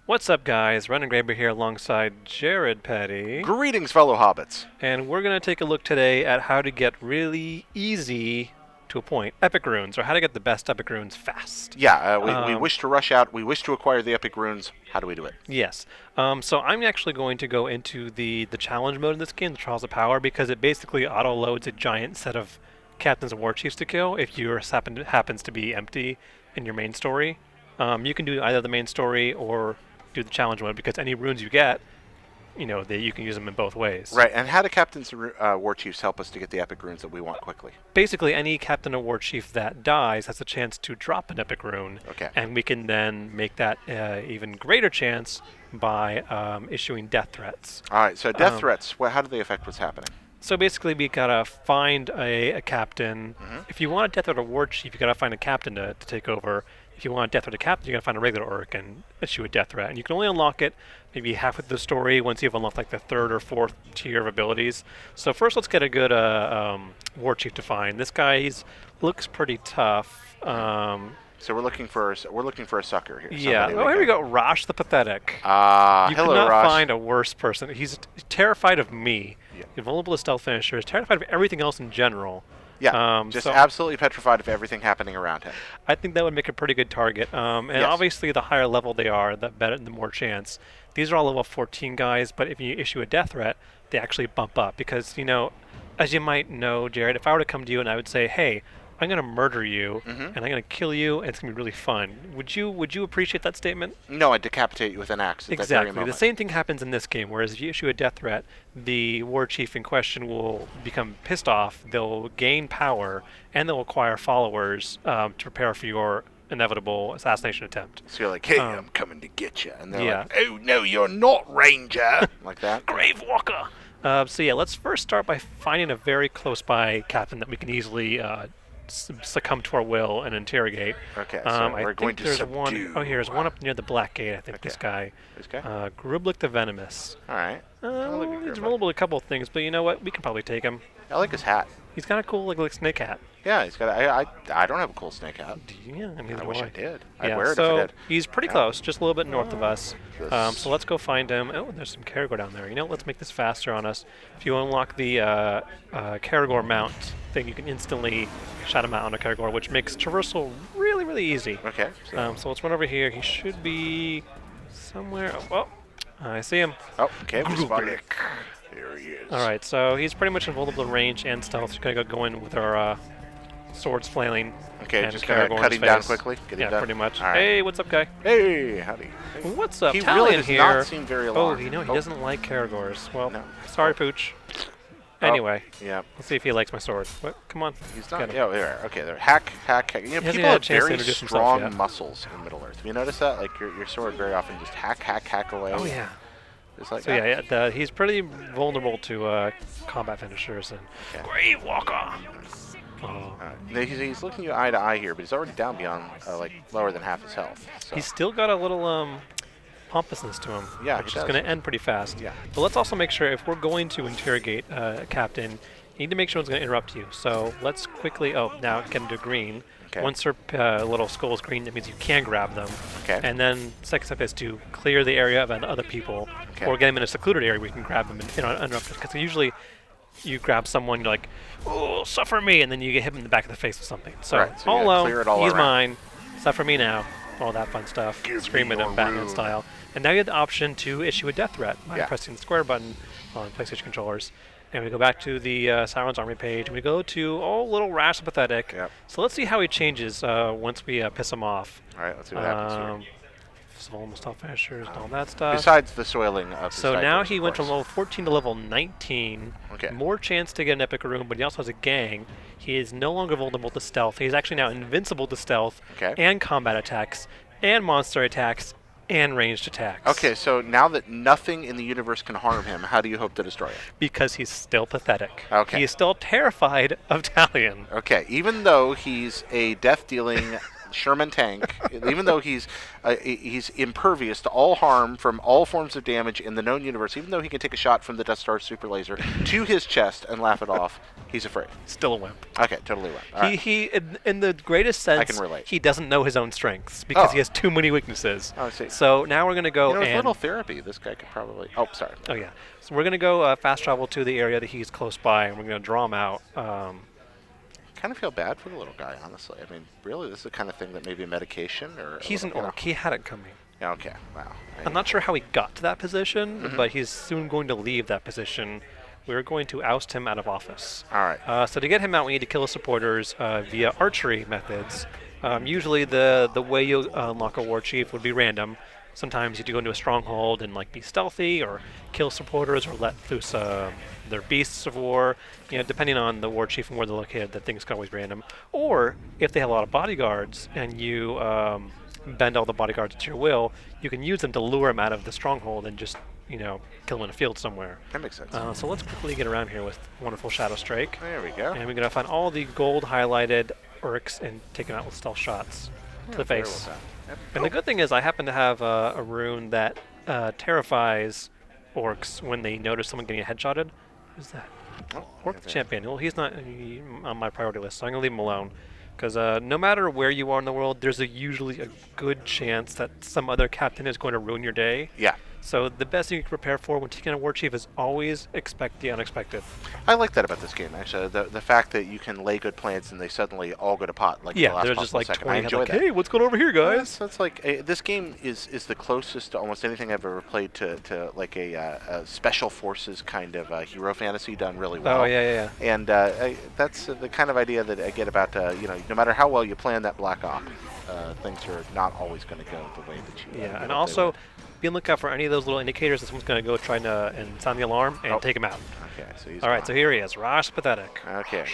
What's up, guys? Ren and Graber here alongside Jared Petty. Greetings, fellow hobbits. And we're going to take a look today at how to get really easy, to a point, epic runes, or how to get the best epic runes fast. Yeah, we wish to rush out. We wish to acquire the epic runes. How do we do it? Yes. So I'm actually going to go into the challenge mode in this game, the Trials of Power, because it basically auto-loads a giant set of captains and war chiefs to kill if yours happens to be empty in your main story. You can do either the main story or do the challenge mode, because any runes you get, you can use them in both ways. Right, and how do captains and war chiefs help us to get the epic runes that we want quickly? Basically, any captain or war chief that dies has a chance to drop an epic rune. Okay. And we can then make that even greater chance by issuing death threats. All right, so death threats, how do they affect what's happening? So basically, we gotta find a captain. Mm-hmm. If you want a death threat or war chief, you gotta find a captain to take over. If you want a death threat or captain, you gotta find a regular orc and issue a death threat. And you can only unlock it maybe halfway through the story once you've unlocked like the third or fourth tier of abilities. So first, let's get a good war chief to find. This guy looks pretty tough. So we're looking for a sucker here. Yeah. Oh, here we go. Rosh the Pathetic. Hello, You could not Rosh. find a worse person. He's terrified of me. Yeah. He's vulnerable to stealth finishers. Terrified of everything else in general. Yeah, just absolutely petrified of everything happening around him. I think that would make a pretty good target. And Yes. obviously, the higher level they are, the better, the more chance. These are all level 14 guys, but if you issue a death threat, they actually bump up because, as you might know, Jared, if I were to come to you and I would say, hey, I'm going to murder you, and I'm going to kill you, and it's going to be really fun. Would you appreciate that statement? No, I decapitate you with an axe at that very Exactly. moment. The same thing happens in this game, whereas if you issue a death threat, the war chief in question will become pissed off, they'll gain power, and they'll acquire followers to prepare for your inevitable assassination attempt. So you're like, hey, I'm coming to get you. And they're Yeah. like, oh, no, you're not, Ranger. Like that. Grave Walker! So yeah, let's first start by finding a very close-by captain that we can easily succumb to our will and interrogate. Okay, so we're going to there's subdue. here's one up near the Black Gate, I think, Okay. this guy. This guy? Grublik the Venomous. All right. I like a He's Grublik. vulnerable to a couple of things, but you know what? We can probably take him. I like his hat. He's got a cool, like snake hat. Yeah, he's got. I don't have a cool snake hat. Yeah, I mean, I wish I did. I'd Yeah, wear it so if I did. he's pretty close, just a little bit north of us. This- So let's go find him. Oh, there's some Caragor down there. Let's make this faster on us. If you unlock the Caragor mount thing, you can instantly shot him out on a Caragor, which makes traversal really, really easy. Okay. So, So let's run over here. He should be somewhere. Oh, I see him. okay, we spotted him. Here he is. All right, so he's pretty much invulnerable to range and stealth. Just gotta go in with our swords flailing. Okay, and just gonna Caragor in cut his him down face. quickly. Get him Yeah, done. pretty much. All right. Hey, what's up, guy? Hey, howdy. Hey. What's up? He Talion really does here. not seem very alarmed. He doesn't like Caragors. Well, No. sorry, Pooch. Anyway, Yeah, let's see if he likes my sword. What? Come on. he's Get not. him. Yeah, there. Okay, there. Hack. hasn't People even had a have chance to very introduce himself strong yet. muscles in Middle Earth. Have you noticed that? Like your sword very often just hack away. Oh, yeah. Just like So, that. yeah, he's pretty vulnerable to combat finishers and Okay. Grave Walker. Oh. Now, he's looking you eye to eye here, but he's already down beyond like lower than half his health. So. He's still got a little pompousness to him, Yeah, which he is does. going to end pretty fast. Yeah. But let's also make sure if we're going to interrogate a captain, you need to make sure it's going to interrupt you. So let's quickly, now get into green. Okay. Once their little skull is green, that means you can grab them. Okay. And then second step is to clear the area of other people, Okay. or get them in a secluded area where you can grab them and uninterrupted. Because usually you grab someone, you're like, oh, suffer me, and then you get hit in the back of the face with something. So, Right, so you all gotta alone, clear it all he's around. mine, suffer me now, all that fun stuff, Give scream me at him your Batman rune. style. And now you have the option to issue a death threat by Yeah. pressing the square button on PlayStation controllers. And we go back to the Sauron's army page, and we go to, little Rash the Pathetic. Yep. So let's see how he changes once we piss him off. All right, let's see what happens here. Almost stealth finishers and all that stuff. Besides the soiling of his So now diapers, he of went from course. level 14 to level 19. Okay. More chance to get an epic rune, but he also has a gang. He is no longer vulnerable to stealth. He's actually now invincible to stealth Okay. and combat attacks and monster attacks and ranged attacks. Okay, so now that nothing in the universe can harm him, how do you hope to destroy him? Because he's still pathetic. Okay. He is still terrified of Talion. Okay, even though he's a death-dealing Sherman tank, even though he's impervious to all harm from all forms of damage in the known universe, even though he can take a shot from the Death Star super laser to his chest and laugh it off, He's afraid. Still a wimp. Okay, totally wimp. All right. He in the greatest sense, I can relate. he doesn't know his own strengths because Oh. he has too many weaknesses. Oh, I see. So now we're going to go You know, with and... little therapy, this guy could probably... Oh, sorry. Oh, yeah. So we're going to go fast travel to the area that he's close by, and we're going to draw him out. Kind of feel bad for the little guy, honestly. I mean, really, this is the kind of thing that maybe medication or... He's an orc. He had it coming. Yeah, okay. Wow. I'm not sure how he got to that position, but he's soon going to leave that position. We're going to oust him out of office. All right. So to get him out, we need to kill his supporters via archery methods. Usually the way you unlock a war chief would be random. Sometimes you have to go into a stronghold and like be stealthy or kill supporters or let loose their beasts of war. You know, depending on the war chief and where they're located, that thing's always random. Or if they have a lot of bodyguards and you bend all the bodyguards to your will, you can use them to lure them out of the stronghold and just, you know, kill them in a field somewhere. That makes sense. So let's quickly get around here with wonderful Shadow Strike. There we go. And we're going to find all the gold highlighted orcs and take them out with stealth shots to the Very face. well done. Yep. And the good thing is I happen to have a rune that terrifies orcs when they notice someone getting headshotted. Who's that? Oh, Orc okay. champion. Well, he's not on my priority list, so I'm going to leave him alone. Because no matter where you are in the world, there's usually a good chance that some other captain is going to ruin your day. Yeah. So the best thing you can prepare for when taking a war chief is always expect the unexpected. I like that about this game, actually. The fact that you can lay good plans and they suddenly all go to pot. Like Yeah, the last there's just possible like second. 20 I heads enjoy like, that. hey, what's going over here, guys? That's like this game is the closest to almost anything I've ever played to like a special forces kind of hero fantasy done really well. Oh, yeah. And that's the kind of idea that I get about you know, no matter how well you plan that Black Op, things are not always going to go the way that you. Yeah, and also be on the lookout for any of those little indicators that someone's going to go try and sound the alarm and take him out. Okay, so he's All right, gone. so here he is, Rosh Pathetic. Okay.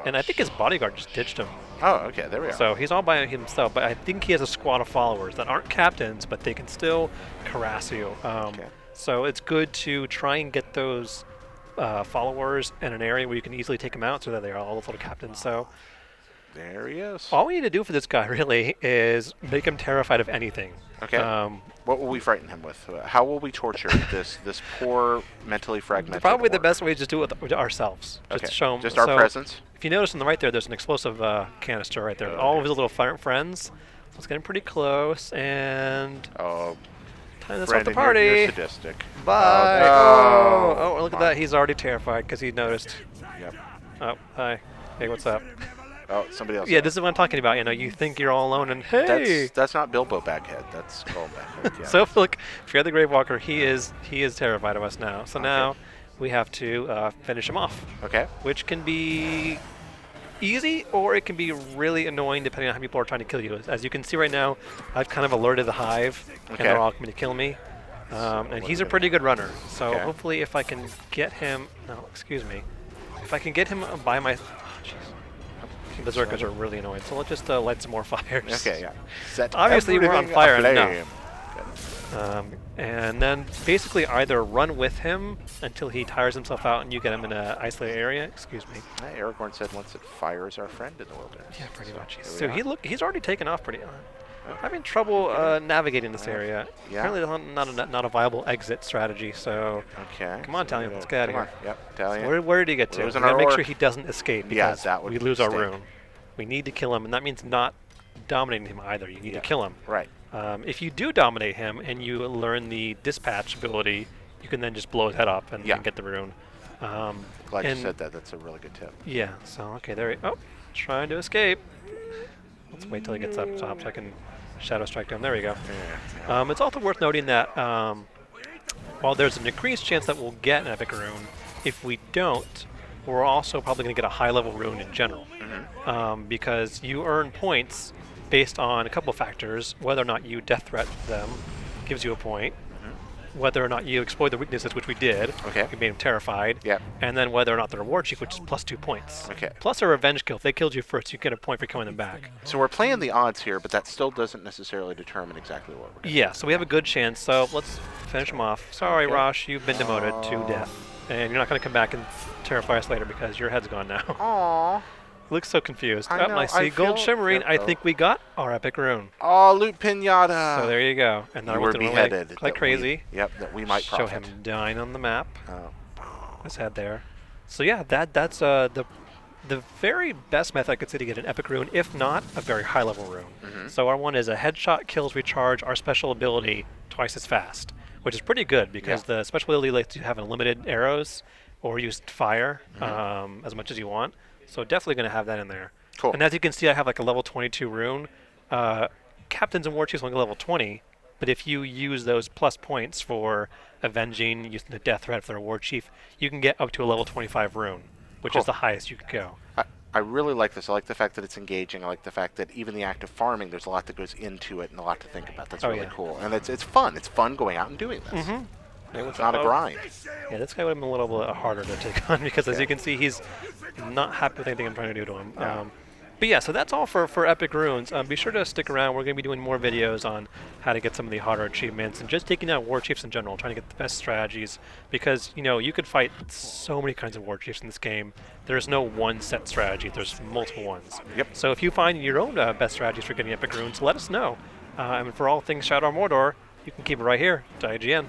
And I think his bodyguard just ditched him. Oh, okay, there we are. So he's all by himself, but I think he has a squad of followers that aren't captains, but they can still harass you. Okay. So it's good to try and get those followers in an area where you can easily take them out so that they are all little captains. So There he is. all we need to do for this guy really is make him terrified of anything. Okay. What will we frighten him with? How will we torture this poor, mentally fragmented Probably the orc? best way is just do it with ourselves. Just Okay. to show him. Just our so presence? If you notice on the right there, there's an explosive canister right there. All of his little friends. So it's getting pretty close, and Oh, time to start the Brandon, party. you're sadistic. Bye. Oh, Oh, look at that. He's already terrified because he noticed. Yep. Oh, hi. Hey, what's up? Oh, somebody else. Yeah, this is what I'm talking about. You know, you think you're all alone, and hey. That's not Bilbo Baghead. That's Skull Baghead. Yeah. So look, if you're the Grave Walker, he is terrified of us now. So Okay. now we have to finish him off, Okay. which can be easy or it can be really annoying depending on how people are trying to kill you. As you can see right now, I've kind of alerted the hive, and they're all coming to kill me. And he's a pretty good runner. So Okay. hopefully, if I can get him, if I can get him by my, Berserkers are really annoying. So let's just light some more fires. Okay, yeah. Set Obviously, we're on everything fire aflame. enough. And then basically either run with him until he tires himself out and you get him in an isolated area. Excuse me. Aragorn said once that fire is our friend in the wilderness. Yeah, pretty much. There we So are. he's already taken off pretty. Having trouble navigating this area. Yeah. Apparently not a viable exit strategy. So Okay. come on, so Talion, let's get out of come here. on. Yep, Talion. Where did he get to? We Losing gotta our make orc. sure he doesn't escape Yeah, because that would we be lose a our mistake. rune. We need to kill him, and that means not dominating him either. You need to kill him. Right. If you do dominate him and you learn the dispatch ability, you can then just blow his head up and get the rune. Glad you said that. That's a really good tip. Yeah. So okay, there. Trying to escape. Let's wait till he gets up top so I can shadow strike down. There we go. Yeah. It's also worth noting that while there's an increased chance that we'll get an epic rune, if we don't, we're also probably going to get a high-level rune in general, because you earn points based on a couple of factors: whether or not you death threat them gives you a point, whether or not you exploit their weaknesses, which we did. Okay. We made them terrified. Yep. And then whether or not they're a war chief, which is plus 2 points. Okay. Plus a revenge kill. If they killed you first, you get a point for killing them back. So we're playing the odds here, but that still doesn't necessarily determine exactly what we're doing. Yeah, so we have a good chance. So let's finish him off. Sorry, Okay. Rosh, you've been demoted to death. And you're not going to come back and terrify us later because your head's gone now. Aww. Looks so confused. I know, I see I gold feel- shimmering. Yep, I oh. think we got our epic rune. Oh, loot pinata. So there you go. And now you we're were going to beheaded. like crazy. That we might Show profit. him dying on the map. Oh. His head there. So yeah, that's the very best method I could say to get an epic rune, if not a very high level rune. Hmm. So our one is a headshot kills recharge our special ability twice as fast, which is pretty good Yeah. because the special ability lets you have unlimited arrows or use fire Hmm. as much as you want. So definitely going to have that in there. Cool. And as you can see, I have like a level 22 rune. Uh, Captains and War Chiefs only level 20, but if you use those plus points for avenging, using the death threat for their war chief, you can get up to a level 25 rune, which is Cool. the highest you could go. I, I really like this. I like the fact that it's engaging. I like the fact that even the act of farming, there's a lot that goes into it and a lot to think about. That's Oh really yeah. cool. And it's fun. It's fun going out and doing this. It's not a grind. Yeah, this guy would have been a little bit harder to take on because, as Yeah. you can see, he's not happy with anything I'm trying to do to him. Yeah. But yeah, so that's all for Epic Runes. Be sure to stick around. We're going to be doing more videos on how to get some of the harder achievements and just taking out war chiefs in general, trying to get the best strategies. Because, you could fight so many kinds of war chiefs in this game. There's no one set strategy. There's multiple ones. Yep. So if you find your own best strategies for getting Epic Runes, let us know. And for all things Shadow Mordor, you can keep it right here to IGN.